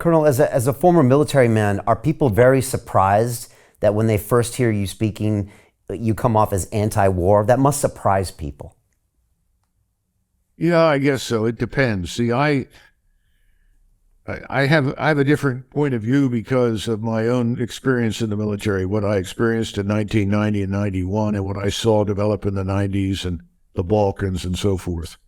Colonel, as a former military man, are people very surprised that when they first hear you speaking, you come off as anti-war? That must surprise people. Yeah, I guess so. It depends. See, I have a different point of view because of my own experience in the military, what I experienced in 1990 and 91 and what I saw develop in the 90s and the Balkans and so forth.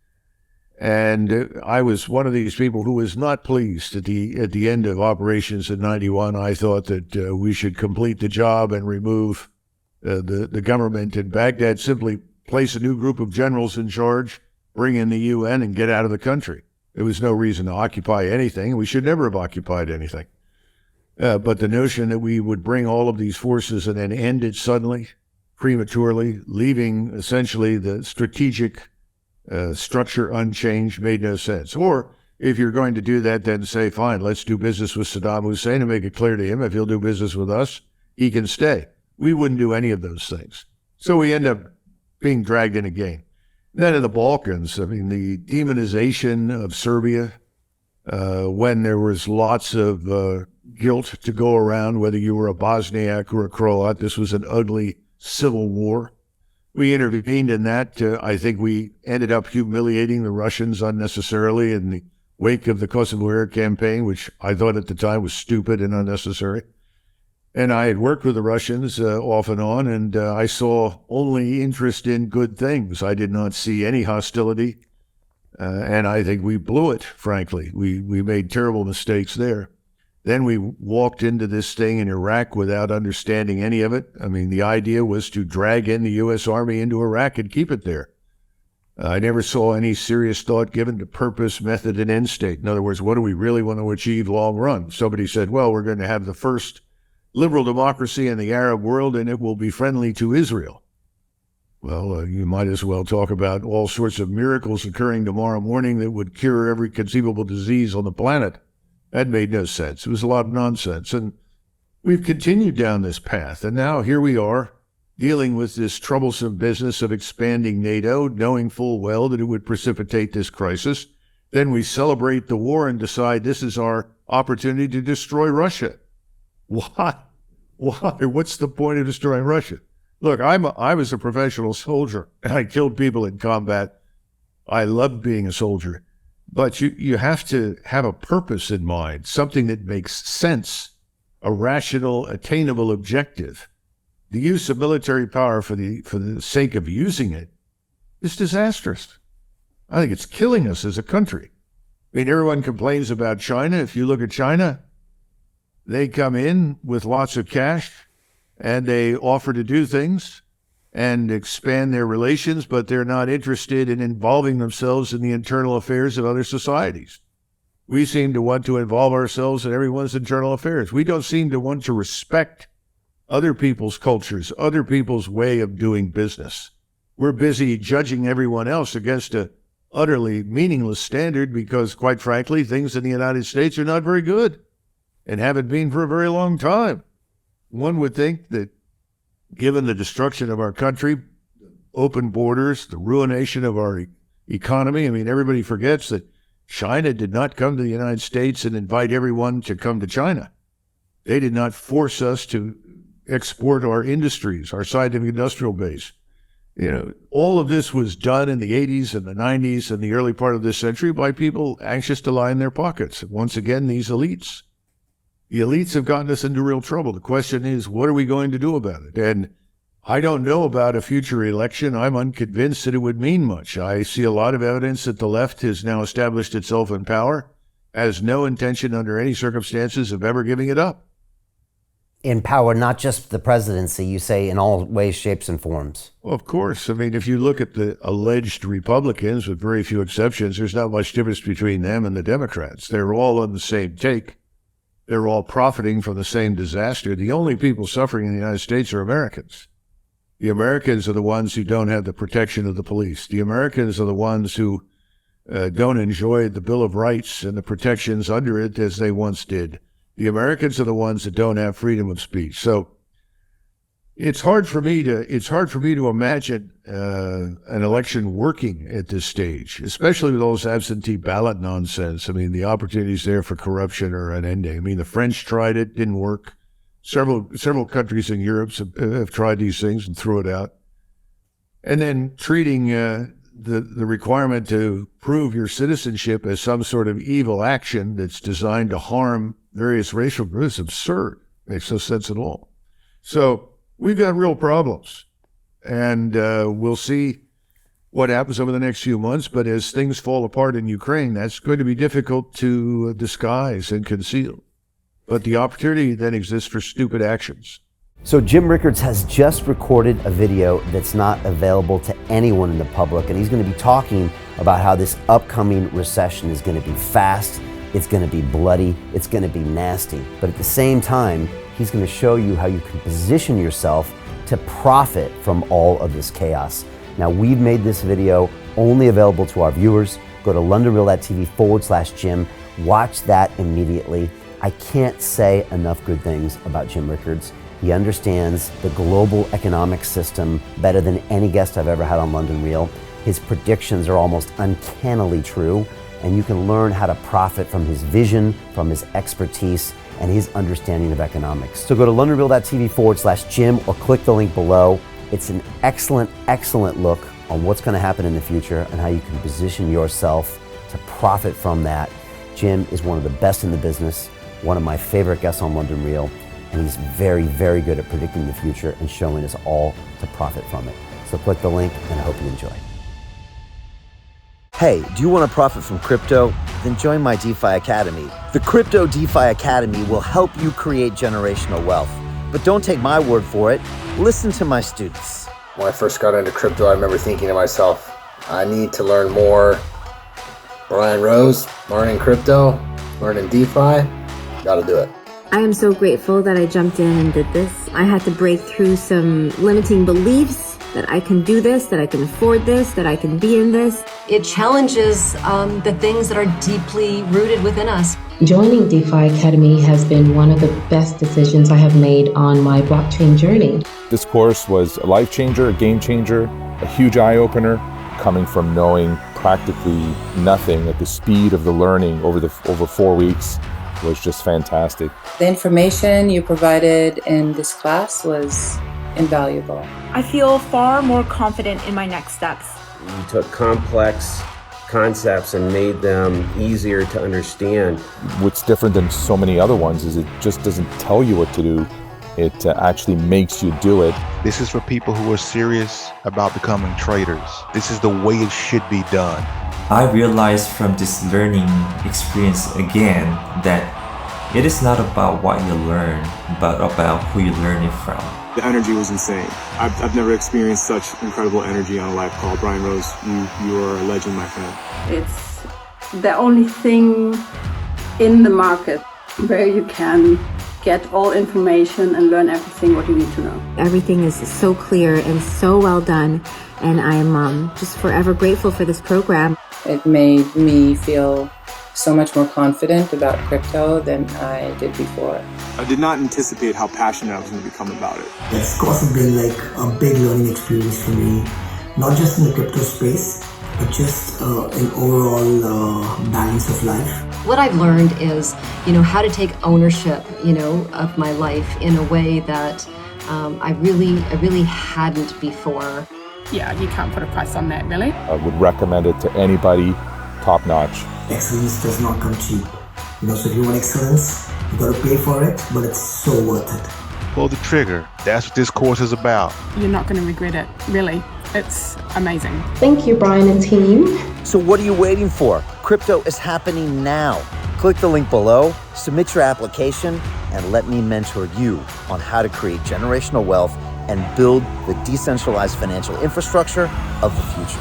And I was one of these people who was not pleased at the end of operations in 91. I thought that we should complete the job and remove the government in Baghdad, simply place a new group of generals in charge, bring in the UN, and get out of the country. There was no reason to occupy anything. We should never have occupied anything. But the notion that we would bring all of these forces and then end it suddenly, prematurely, leaving essentially the strategic structure unchanged made no sense. Or if you're going to do that, then say, fine, let's do business with Saddam Hussein and make it clear to him if he'll do business with us, he can stay. We wouldn't do any of those things. So we end up being dragged in again. Then in the Balkans, I mean, the demonization of Serbia, when there was lots of guilt to go around, whether you were a Bosniak or a Croat, this was an ugly civil war. We intervened in that. I think we ended up humiliating the Russians unnecessarily in the wake of the Kosovo War campaign, which I thought at the time was stupid and unnecessary. And I had worked with the Russians off and on, and I saw only interest in good things. I did not see any hostility, and I think we blew it, frankly. We made terrible mistakes there. Then we walked into this thing in Iraq without understanding any of it. I mean, the idea was to drag in the U.S. Army into Iraq and keep it there. I never saw any serious thought given to purpose, method, and end state. In other words, what do we really want to achieve long run? Somebody said, well, we're going to have the first liberal democracy in the Arab world, and it will be friendly to Israel. Well, you might as well talk about all sorts of miracles occurring tomorrow morning that would cure every conceivable disease on the planet. That made no sense. It was a lot of nonsense. And we've continued down this path. And now here we are dealing with this troublesome business of expanding NATO, knowing full well that it would precipitate this crisis. Then we celebrate the war and decide this is our opportunity to destroy Russia. Why? What's the point of destroying Russia? Look, I was a professional soldier, and I killed people in combat. I loved being a soldier. But you have to have a purpose in mind, something that makes sense, a rational, attainable objective. The use of military power for the sake of using it is disastrous. I think it's killing us as a country. I mean, everyone complains about China. If you look at China, they come in with lots of cash and they offer to do things and expand their relations, but they're not interested in involving themselves in the internal affairs of other societies. We seem to want to involve ourselves in everyone's internal affairs. We don't seem to want to respect other people's cultures, other people's way of doing business. We're busy judging everyone else against an utterly meaningless standard because, quite frankly, things in the United States are not very good and haven't been for a very long time. One would think that given the destruction of our country, open borders, the ruination of our economy, I mean, everybody forgets that China did not come to the United States and invite everyone to come to China. They did not force us to export our industries, our scientific industrial base. You know, all of this was done in the 80s and the 90s and the early part of this century by people anxious to line their pockets. Once again, these elites. The elites have gotten us into real trouble. The question is, what are we going to do about it? And I don't know about a future election. I'm unconvinced that it would mean much. I see a lot of evidence that the left has now established itself in power, has no intention under any circumstances of ever giving it up. In power, not just the presidency, you say, in all ways, shapes, and forms. Well, of course. I mean, if you look at the alleged Republicans, with very few exceptions, there's not much difference between them and the Democrats. They're all on the same take. They're all profiting from the same disaster. The only people suffering in the United States are Americans. The Americans are the ones who don't have the protection of the police. The Americans are the ones who don't enjoy the Bill of Rights and the protections under it as they once did. The Americans are the ones that don't have freedom of speech. So, It's hard for me to imagine an election working at this stage, especially with all this absentee ballot nonsense. I mean, the opportunities there for corruption are unending. I mean, the French tried it, didn't work. Several countries in Europe have tried these things and threw it out. And then treating the requirement to prove your citizenship as some sort of evil action that's designed to harm various racial groups is absurd. Makes no sense at all. So we've got real problems, and we'll see what happens over the next few months. But as things fall apart in Ukraine, that's going to be difficult to disguise and conceal. But the opportunity then exists for stupid actions. So Jim Rickards has just recorded a video that's not available to anyone in the public, and he's going to be talking about how this upcoming recession is going to be fast, it's going to be bloody, it's going to be nasty. But at the same time, he's going to show you how you can position yourself to profit from all of this chaos. Now, we've made this video only available to our viewers. Go to londonreal.tv/Jim. Watch that immediately. I can't say enough good things about Jim Rickards. He understands the global economic system better than any guest I've ever had on London Real. His predictions are almost uncannily true, and you can learn how to profit from his vision, from his expertise, and his understanding of economics. So go to londonreal.tv/Jim or click the link below. It's an excellent, excellent look on what's going to happen in the future and how you can position yourself to profit from that. Jim is one of the best in the business, one of my favorite guests on London Real, and he's very, very good at predicting the future and showing us all to profit from it. So click the link, and I hope you enjoy. Hey, do you want to profit from crypto? Then join my DeFi Academy. The Crypto DeFi Academy will help you create generational wealth. But don't take my word for it. Listen to my students. When I first got into crypto, I remember thinking to myself, I need to learn more. Brian Rose, learning crypto, learning DeFi, gotta do it. I am so grateful that I jumped in and did this. I had to break through some limiting beliefs that I can do this, that I can afford this, that I can be in this. It challenges the things that are deeply rooted within us. Joining DeFi Academy has been one of the best decisions I have made on my blockchain journey. This course was a life changer, a game changer, a huge eye-opener, coming from knowing practically nothing at the speed of the learning over 4 weeks was just fantastic. The information you provided in this class was invaluable. I feel far more confident in my next steps. You took complex concepts and made them easier to understand. What's different than so many other ones is it just doesn't tell you what to do. It actually makes you do it. This is for people who are serious about becoming traders. This is the way it should be done. I realized from this learning experience again that it is not about what you learn, but about who you learn it from. The energy was insane. I've never experienced such incredible energy on a live call. Brian Rose, you are a legend, my friend. It's the only thing in the market where you can get all information and learn everything what you need to know. Everything is so clear and so well done, and I am just forever grateful for this program. It made me feel so much more confident about crypto than I did before. I did not anticipate how passionate I was going to become about it. It's also been like a big learning experience for me, not just in the crypto space, but just in overall balance of life. What I've learned is, how to take ownership, of my life in a way that I really hadn't before. Yeah, you can't put a price on that, really. I would recommend it to anybody, top notch. Excellence does not come cheap. So if you want excellence, you got to pay for it, but it's so worth it. Pull the trigger. That's what this course is about. You're not going to regret it, really. It's amazing. Thank you, Brian and team. So what are you waiting for? Crypto is happening now. Click the link below, submit your application, and let me mentor you on how to create generational wealth and build the decentralized financial infrastructure of the future.